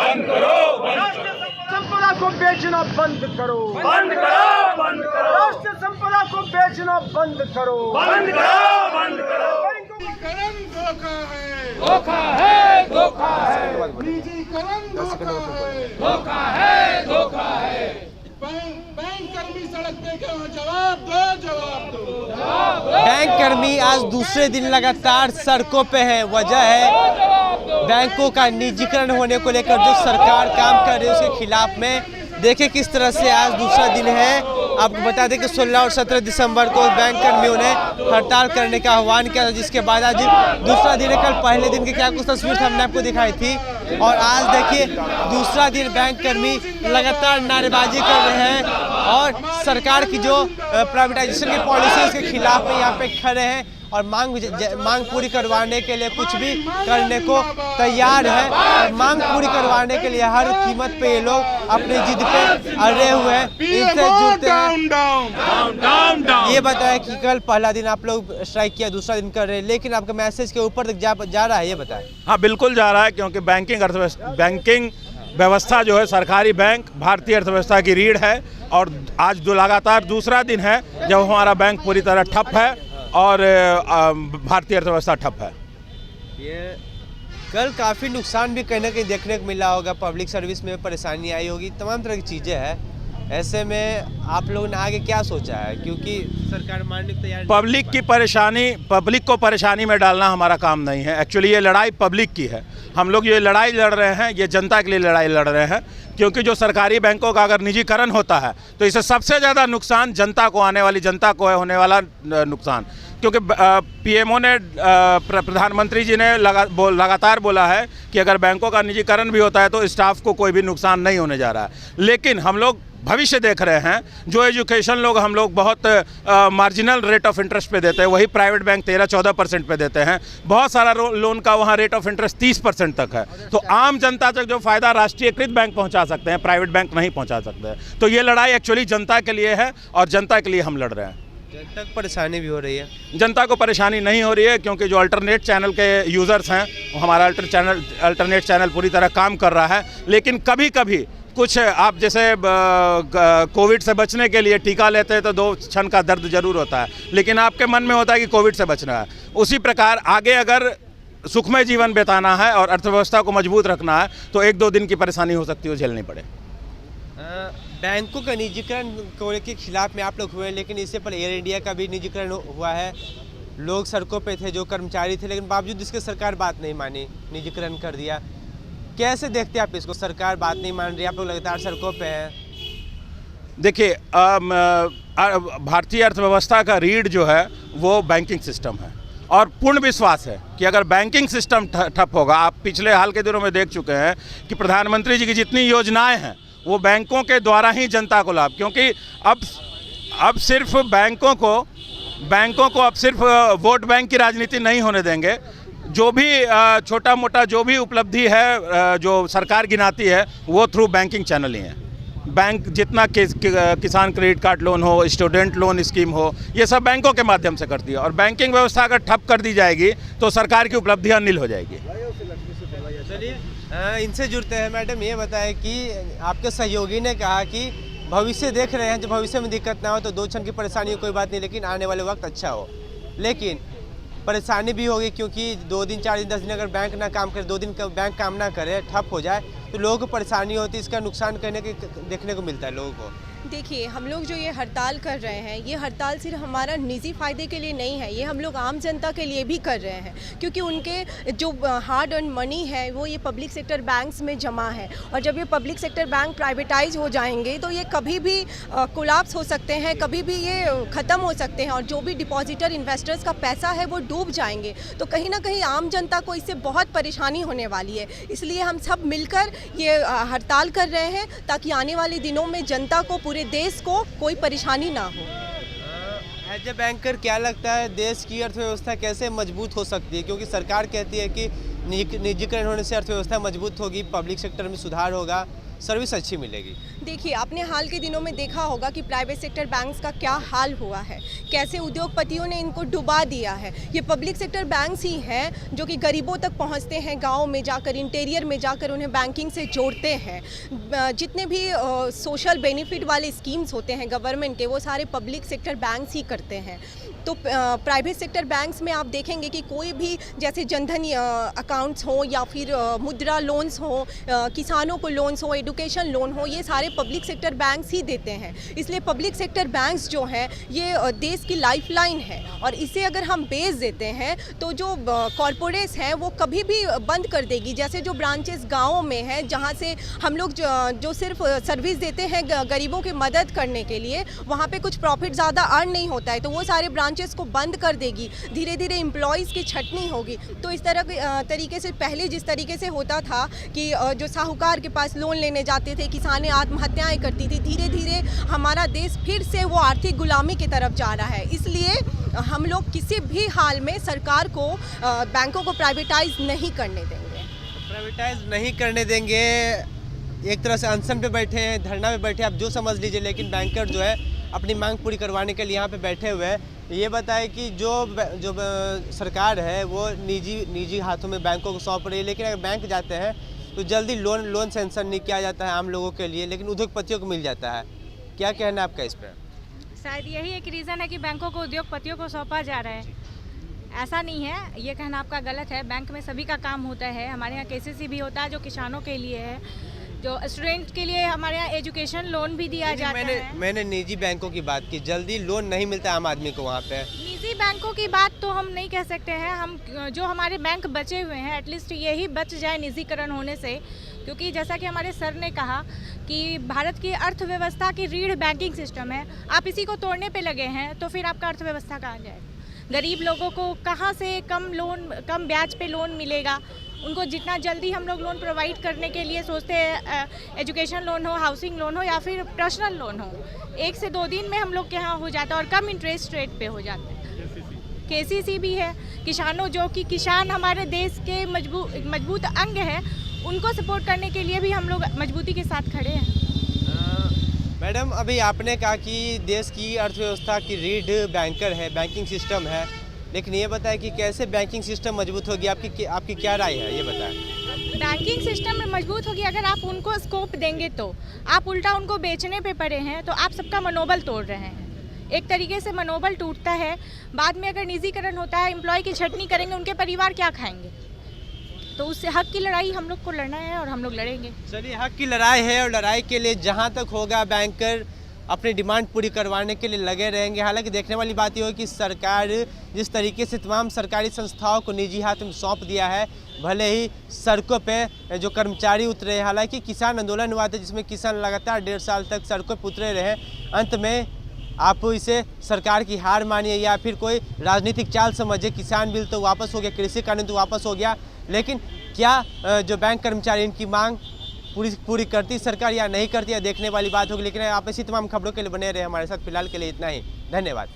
बंद करो, राष्ट्र संपदा को बेचना बंद करो, बंद करो, बंद करो, राष्ट्र संपदा को बेचना बंद करो, बंद करो, बंद करो। निजीकरण धोखा है, धोखा है, धोखा है, निजीकरण धोखा है, धोखा है, धोखा है। बैंक कर्मी सड़क पे क्यों? जवाब दो, जवाब दो। बैंक कर्मी आज दूसरे दिन लगातार सड़कों पे है। वजह है बैंकों का निजीकरण होने को लेकर जो सरकार काम कर रही है उसके खिलाफ में। देखिए किस तरह से आज दूसरा दिन है। आपको बता दें कि 16 और 17 दिसंबर को बैंक कर्मियों ने हड़ताल करने का आह्वान किया था, जिसके बाद आज दूसरा दिन है। कल पहले दिन की क्या कुछ तस्वीर हमने आपको दिखाई थी और आज देखिए दूसरा दिन बैंक कर्मी लगातार नारेबाजी कर रहे हैं और सरकार की जो प्राइवेटाइजेशन की पॉलिसी है उसके खिलाफ में यहाँ पे खड़े हैं और मांग पूरी करवाने के लिए कुछ भी करने को तैयार है। और मांग पूरी करवाने के लिए हर कीमत पे ये लोग अपनी जिद पे अड़े हुए हैं, इनसे जुड़ते हैं। ये बताएं कि कल पहला दिन आप लोग स्ट्राइक किया, दूसरा दिन कर रहे हैं, लेकिन आपका मैसेज के ऊपर तक जा रहा है, ये बताएं। हाँ बिल्कुल जा रहा है, क्योंकि बैंकिंग व्यवस्था जो है, सरकारी बैंक भारतीय अर्थव्यवस्था की रीढ़ है और आज जो लगातार दूसरा दिन है जब हमारा बैंक पूरी तरह ठप है और भारतीय अर्थव्यवस्था ठप है। ये कल काफ़ी नुकसान भी कहीं ना कहीं देखने को मिला होगा, पब्लिक सर्विस में परेशानी आई होगी, तमाम तरह की चीज़ें हैं। ऐसे में आप लोगों ने आगे क्या सोचा है, क्योंकि सरकार मानने की तैयार? पब्लिक को परेशानी में डालना हमारा काम नहीं है। एक्चुअली ये लड़ाई पब्लिक की है। हम लोग ये लड़ाई लड़ रहे हैं, ये जनता के लिए लड़ाई लड़ रहे हैं, क्योंकि जो सरकारी बैंकों का अगर निजीकरण होता है तो इससे सबसे ज़्यादा नुकसान जनता को, आने वाली जनता को है होने वाला नुकसान। क्योंकि पीएमओ ने, प्रधानमंत्री जी ने लगातार बोला है कि अगर बैंकों का निजीकरण भी होता है तो स्टाफ को कोई भी नुकसान नहीं होने जा रहा है। लेकिन हम लोग भविष्य देख रहे हैं। जो एजुकेशन लोग हम लोग बहुत मार्जिनल रेट ऑफ इंटरेस्ट पे देते हैं, वही प्राइवेट बैंक 13-14% पे देते हैं। बहुत सारा लोन का वहाँ रेट ऑफ इंटरेस्ट 30% तक है। तो आम जनता तक जो फ़ायदा राष्ट्रीयकृत बैंक पहुँचा सकते हैं, प्राइवेट बैंक नहीं पहुँचा सकते हैं। तो ये लड़ाई एक्चुअली जनता के लिए है और जनता के लिए हम लड़ रहे हैं। जनता को परेशानी भी हो रही है? जनता को परेशानी नहीं हो रही है, क्योंकि जो अल्टरनेट चैनल के यूज़र्स हैं, हमारा अल्टरनेट चैनल पूरी तरह काम कर रहा है। लेकिन कभी कभी कुछ, आप जैसे कोविड से बचने के लिए टीका लेते हैं तो 2 क्षण का दर्द जरूर होता है, लेकिन आपके मन में होता है कि कोविड से बचना है। उसी प्रकार आगे अगर सुखमय जीवन बिताना है और अर्थव्यवस्था को मजबूत रखना है तो 1-2 दिन की परेशानी हो सकती है, वो झेलनी पड़े। बैंकों का निजीकरण के खिलाफ में आप लोग हुए, लेकिन इससे पहले एयर इंडिया का भी निजीकरण हुआ है। लोग सड़कों पे थे, जो कर्मचारी थे, लेकिन बावजूद इसके सरकार बात नहीं मानी, निजीकरण कर दिया। कैसे देखते हैं आप इसको? सरकार बात नहीं मान रही, आप लोग लगातार सड़कों पे हैं। देखिए, भारतीय अर्थव्यवस्था का रीढ़ जो है वो बैंकिंग सिस्टम है और पूर्ण विश्वास है कि अगर बैंकिंग सिस्टम ठप होगा, आप पिछले हाल के दिनों में देख चुके हैं कि प्रधानमंत्री जी की जितनी योजनाएं हैं वो बैंकों के द्वारा ही जनता को लाभ, क्योंकि अब सिर्फ बैंकों को अब सिर्फ वोट बैंक की राजनीति नहीं होने देंगे। जो भी छोटा मोटा जो भी उपलब्धि है जो सरकार गिनाती है वो थ्रू बैंकिंग चैनल ही है। बैंक जितना किसान क्रेडिट कार्ड लोन हो, स्टूडेंट लोन स्कीम हो, ये सब बैंकों के माध्यम से करती है। और बैंकिंग व्यवस्था अगर ठप कर दी जाएगी तो सरकार की उपलब्धियां नील हो जाएगी। चलिए इनसे जुड़ते हैं। मैडम ये बताएं कि आपके सहयोगी ने कहा कि भविष्य देख रहे हैं, जो भविष्य में दिक्कत ना हो तो 2 क्षण की परेशानी हो, कोई बात नहीं, लेकिन आने वाले वक्त अच्छा हो। लेकिन परेशानी भी होगी, क्योंकि 2 दिन 4 दिन 10 दिन अगर बैंक ना काम करे, 2 दिन का बैंक काम ना करे, ठप हो जाए तो लोगों को परेशानी होती है। इसका नुकसान देखने को मिलता है लोगों को। देखिए, हम लोग जो ये हड़ताल कर रहे हैं, ये हड़ताल सिर्फ हमारा निजी फ़ायदे के लिए नहीं है, ये हम लोग आम जनता के लिए भी कर रहे हैं, क्योंकि उनके जो हार्ड अर्न मनी है वो ये पब्लिक सेक्टर बैंक्स में जमा है। और जब ये पब्लिक सेक्टर बैंक प्राइवेटाइज हो जाएंगे तो ये कभी भी कोलैप्स हो सकते हैं, कभी भी ये ख़त्म हो सकते हैं और जो भी डिपॉजिटर इन्वेस्टर्स का पैसा है वो डूब जाएंगे। तो कहीं ना कहीं आम जनता को इससे बहुत परेशानी होने वाली है। इसलिए हम सब मिलकर ये हड़ताल कर रहे हैं ताकि आने वाले दिनों में जनता को, पूरे देश को कोई परेशानी ना हो। एज ए बैंकर क्या लगता है देश की अर्थव्यवस्था कैसे मजबूत हो सकती है? क्योंकि सरकार कहती है कि निजीकरण होने से अर्थव्यवस्था मजबूत होगी, पब्लिक सेक्टर में सुधार होगा, सर्विस अच्छी मिलेगी। देखिए, आपने हाल के दिनों में देखा होगा कि प्राइवेट सेक्टर बैंक्स का क्या हाल हुआ है, कैसे उद्योगपतियों ने इनको डुबा दिया है। ये पब्लिक सेक्टर बैंक्स ही हैं जो कि गरीबों तक पहुंचते हैं, गांव में जाकर, इंटीरियर में जाकर उन्हें बैंकिंग से जोड़ते हैं। जितने भी सोशल बेनिफिट वाले स्कीम्स होते हैं गवर्नमेंट के, वो सारे पब्लिक सेक्टर बैंक्स ही करते हैं। तो प्राइवेट सेक्टर बैंक्स में आप देखेंगे कि कोई भी जैसे जनधन अकाउंट्स हो या फिर मुद्रा लोन्स हो, किसानों को लोन्स हो, एजुकेशन लोन हो, ये सारे पब्लिक सेक्टर बैंक्स ही देते हैं। इसलिए पब्लिक सेक्टर बैंक्स जो हैं ये देश की लाइफलाइन है, और इसे अगर हम बेच देते हैं तो जो कॉरपोरेट्स हैं वो कभी भी बंद कर देगी। जैसे जो ब्रांचेस गाँवों में हैं जहाँ से हम लोग जो सिर्फ सर्विस देते हैं गरीबों की मदद करने के लिए, वहाँ पे कुछ प्रॉफिट ज़्यादा अर्न नहीं होता है, तो वो सारे ब्रांचेस को बंद कर देगी। धीरे धीरे एम्प्लॉयज़ की छटनी होगी। तो इस तरीके से पहले जिस तरीके से होता था कि जो साहूकार के पास लोन लेने जाते थे, किसानें आत्महत्याएं करती थी, धीरे धीरे हमारा देश फिर से वो आर्थिक गुलामी की तरफ जा रहा है। इसलिए हम लोग किसी भी हाल में सरकार को बैंकों को प्राइवेटाइज नहीं करने देंगे। प्राइवेटाइज नहीं करने देंगे, एक तरह से अनशन पे बैठे हैं, धरना पे बैठे हैं, आप जो समझ लीजिए, लेकिन बैंकर जो है अपनी मांग पूरी करवाने के लिए यहाँ पे बैठे हुए हैं। ये बताएं कि जो सरकार है वो निजी हाथों में बैंकों को सौंप रही है, लेकिन अगर बैंक जाते हैं तो जल्दी लोन सेंक्शन नहीं किया जाता है आम लोगों के लिए, लेकिन उद्योगपतियों को मिल जाता है। क्या कहना है आपका इस पर? शायद यही एक रीज़न है कि बैंकों को उद्योगपतियों को सौंपा जा रहा है। ऐसा नहीं है, ये कहना आपका गलत है। बैंक में सभी का काम होता है। हमारे यहाँ केसीसी भी होता है जो किसानों के लिए है, जो स्टूडेंट के लिए हमारे यहाँ एजुकेशन लोन भी दिया जाता है। मैंने निजी बैंकों की बात की, जल्दी लोन नहीं मिलता आम आदमी को वहाँ पे। निजी बैंकों की बात तो हम नहीं कह सकते हैं। हम जो हमारे बैंक बचे हुए हैं एटलीस्ट यही बच जाए निजीकरण होने से, क्योंकि जैसा कि हमारे सर ने कहा कि भारत की अर्थव्यवस्था की रीढ़ बैंकिंग सिस्टम है। आप इसी को तोड़ने पे लगे हैं तो फिर आपका अर्थव्यवस्था कहाँ जाएगा? गरीब लोगों को कहाँ से कम ब्याज पे लोन मिलेगा? उनको जितना जल्दी हम लोग लोन प्रोवाइड करने के लिए सोचते हैं, एजुकेशन लोन हो, हाउसिंग लोन हो या फिर पर्सनल लोन हो, 1 से 2 दिन में हम लोग के यहाँ हो जाता है और कम इंटरेस्ट रेट पे हो जाता है। केसीसी भी है। किसानों, जो कि किसान हमारे देश के मजबूत अंग है, उनको सपोर्ट करने के लिए भी हम लोग मजबूती के साथ खड़े हैं। मैडम, अभी आपने कहा कि देश की अर्थव्यवस्था की रीढ़ बैंकर है, बैंकिंग सिस्टम है, लेकिन ये बताएं कि कैसे बैंकिंग सिस्टम मजबूत होगी? आपकी क्या राय है, ये बताएं। बैंकिंग सिस्टम में मजबूत होगी अगर आप उनको स्कोप देंगे तो। आप उल्टा उनको बेचने पे पड़े हैं तो आप सबका मनोबल तोड़ रहे हैं। एक तरीके से मनोबल टूटता है। बाद में अगर निजीकरण होता है, एम्प्लॉय की छटनी करेंगे, उनके परिवार क्या खाएंगे? तो उससे हक की लड़ाई हम लोग को लड़ना है और हम लोग लड़ेंगे। चलिए, हक की लड़ाई है और लड़ाई के लिए जहाँ तक होगा बैंकर अपनी डिमांड पूरी करवाने के लिए लगे रहेंगे। हालांकि देखने वाली बात ये हो कि सरकार जिस तरीके से तमाम सरकारी संस्थाओं को निजी हाथ में सौंप दिया है, भले ही सड़कों पे जो कर्मचारी उतरे हैं, हालांकि किसान आंदोलन हुआ था जिसमें किसान लगातार 1.5 साल तक सड़कों पर उतरे रहे। अंत में आप इसे सरकार की हार मानिए या फिर कोई राजनीतिक चाल समझिए, किसान बिल तो वापस हो गया, कृषि कानून तो वापस हो गया, लेकिन क्या जो बैंक कर्मचारी इनकी मांग पूरी करती सरकार या नहीं करती है, देखने वाली बात होगी। लेकिन आप ऐसी तमाम खबरों के लिए बने रहे हमारे साथ। फिलहाल के लिए इतना ही, धन्यवाद।